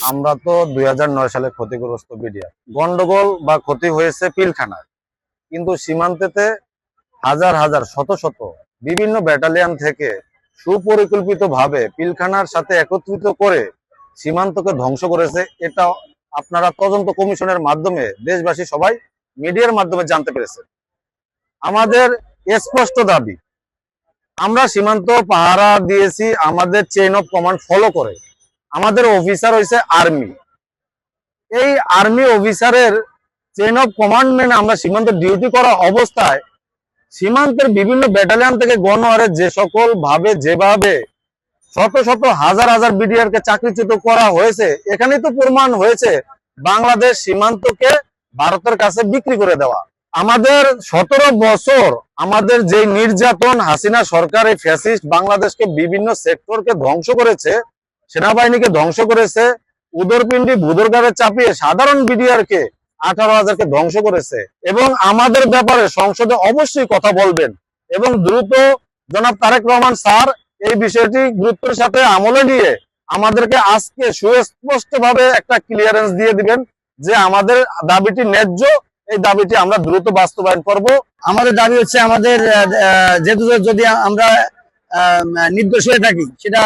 আমরা তো 2009 সালে ক্ষতিগ্রস্ত বিডিআর। গন্ডগোল বা ক্ষতি হয়েছে পিলখানায়, কিন্তু সীমান্তেতে হাজার হাজার শত শত বিভিন্ন ব্যাটালিয়ন থেকে সুপরিকল্পিতভাবে পিলখানার সাথে একত্রিত করে সীমান্তকে ধ্বংস করেছে। এটা আপনারা তদন্ত কমিশনের মাধ্যমে দেশবাসী সবাই মিডিয়ার মাধ্যমে জানতে পেরেছে। আমাদের স্পষ্ট দাবি, আমরা সীমান্ত পাহারা দিয়েছি আমাদের চেইন অফ কমান্ড ফলো করে। আমাদের অফিসার হয়েছে আর্মি, এই আর্মি অফিসারের চেইন অফ কমান্ড মেনে আমরা সীমান্ত ডিউটি করা অবস্থায় সীমান্তের বিভিন্ন ব্যাটালিয়ন থেকে গণহারে যে সকল ভাবে যেভাবে শত শত হাজার হাজার বিডিআর কে চাকরিচ্যুত করা হয়েছে, এখানেই তো প্রমাণ হয়েছে বাংলাদেশ সীমান্তকে ভারতের কাছে বিক্রি করে দেওয়া। আমাদের 17 বছর আমাদের যে নির্যাতন হাসিনা সরকার এই ফ্যাসিস্ট বাংলাদেশকে বিভিন্ন সেক্টরকে ধ্বংস করেছে, সেনাবাহিনীকে ধ্বংস করেছে, উদরপিণ্ডি ভুদরগারে চাপিয়ে সাধারণ বিডিআর কে 18,000 কে ধ্বংস করেছে। এবং আমাদের ব্যাপারে সংসদে অবশ্যই কথা বলবেন এবং দ্রুত জনাব তারেক রহমান স্যার এই বিষয়টি গুরুত্বের সাথে আমলে নিয়ে আমাদেরকে আজকে সুস্পষ্ট ভাবে একটা ক্লিয়ারেন্স দিয়ে দিবেন যে আমাদের দাবিটি ন্যায্য, এই দাবিটি আমরা দ্রুত বাস্তবায়ন করব। আমাদের দাবি হচ্ছে আমাদের যেহেতু যদি আমরা নির্দোষ হয়ে থাকি, সেটা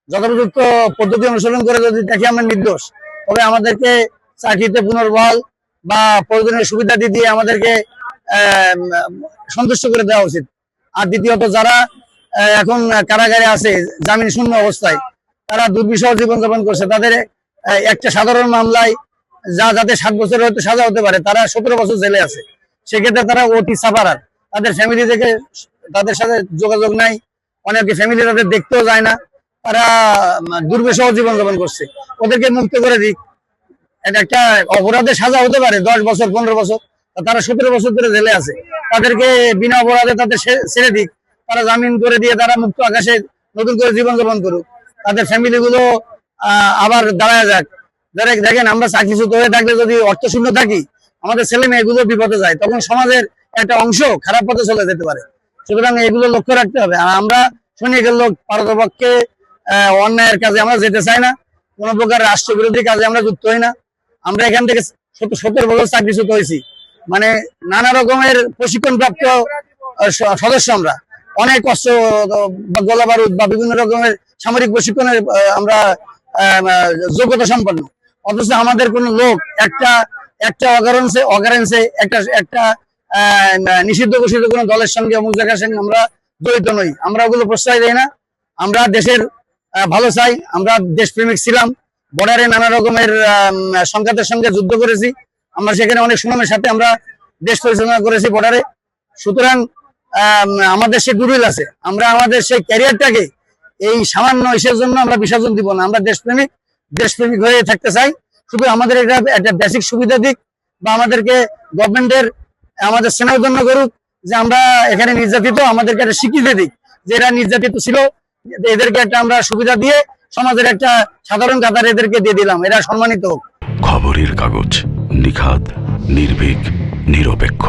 যথোপযুক্ত পদ্ধতি অনুসরণ করে যদি দেখি আমরা নির্দোষ, তবে আমাদেরকে চাকরিতে পুনর্বহাল বা প্রয়োজনীয় সুবিধা দিয়ে আমাদেরকে সন্তুষ্ট করে দেওয়া উচিত। আর দ্বিতীয়ত যারা এখন কারাগারে আছে জামিন শূন্য অবস্থায়, তারা দুর্বিষহ জীবনযাপন করছে, তাদের একটা সাধারণ মামলায় যাতে 7 বছর হয়তো সাজা হতে পারে, তারা 17 বছর জেলে আছে। সেক্ষেত্রে তারা অতি সাফারার, তাদের ফ্যামিলি থেকে তাদের সাথে যোগাযোগ নাই, অনেকে ফ্যামিলি তাদের দেখতেও যায় না, তারা দুর্বিষহ জীবনযাপন করছে। ওদেরকে মুক্ত করে দিক। একটা অপরাধের সাজা হতে পারে 10 বছর 15 বছর, তারা 17 বছর ধরে জেলে আছে, তাদেরকে বিনা অপরাধে তাদের ছেড়ে দিক, তারা জামিন করে দিয়ে তারা মুক্ত আকাশে নতুন করে জীবনযাপন করুক, তাদের ফ্যামিলি গুলো আবার দাঁড়ায় যাক। দেখেন, আমরা চাকরিচ্যুত হয়ে থাকলে যদি অর্থশূন্য থাকি, আমাদের ছেলে মেয়েগুলো বিপদে যায়, তখন সমাজের একটা অংশ খারাপ পথে চলে যেতে পারে। সুতরাং এগুলো লক্ষ্য রাখতে হবে। আর আমরা সৈনিকের লোক, পারতপক্ষে অন্যায়ের কাজে আমরা যেতে চাই না, কোন প্রকার রাষ্ট্রবিরোধী কাজে আমরা যুক্ত হই না। আমরা এখান থেকে 17 বছর চাকরিচ্যুত হয়েছি, মানে নানা রকমের প্রশিক্ষণ প্রাপ্ত সদস্য, আমরা অনেক কষ্ট গোলা বারুদ বা বিভিন্ন রকমের সামরিক প্রশিক্ষণের আমরা যোগ্যতা সম্পন্ন। অথচ আমাদের কোন লোক একটা অকারেন্সে একটা নিষিদ্ধ ঘোষিত কোন দলের সঙ্গে অমুক জায়গার সঙ্গে আমরা জড়িত নই। আমরা ওগুলো প্রশ্রয় দেই না। আমরা দেশের ভালো চাই, আমরা দেশপ্রেমিক ছিলাম, বর্ডারে নানা রকমের সংঘাতের সঙ্গে যুদ্ধ করেছি, আমরা সেখানে অনেক সুনামের সাথে আমরা দেশ পরিচালনা করেছি বর্ডারে। সুতরাং আমাদের সে গুডউইল আছে, আমরা আমাদের সেই ক্যারিয়ারটাকে এই সামান্য ইসের জন্য আমরা বিসর্জন দিব না। আমরা দেশপ্রেমিক হয়ে থাকতে চাই। শুধু আমাদের এটা একটা বেসিক সুবিধা দিক, বা আমাদেরকে গভর্নমেন্টের আমাদের সেনাউদন্য করুক যে আমরা এখানে নির্যাতিত, আমাদেরকে একটা স্বীকৃতি দিক যে এরা নির্যাতিত ছিল, এদেরকে একটা আমরা সুবিধা দিয়ে সমাজের একটা সাধারণ কাতার এদেরকে দিয়ে দিলাম, এরা সম্মানিত হোক। খবরের কাগজ, নিখাদ, নির্ভীক, নিরপেক্ষ।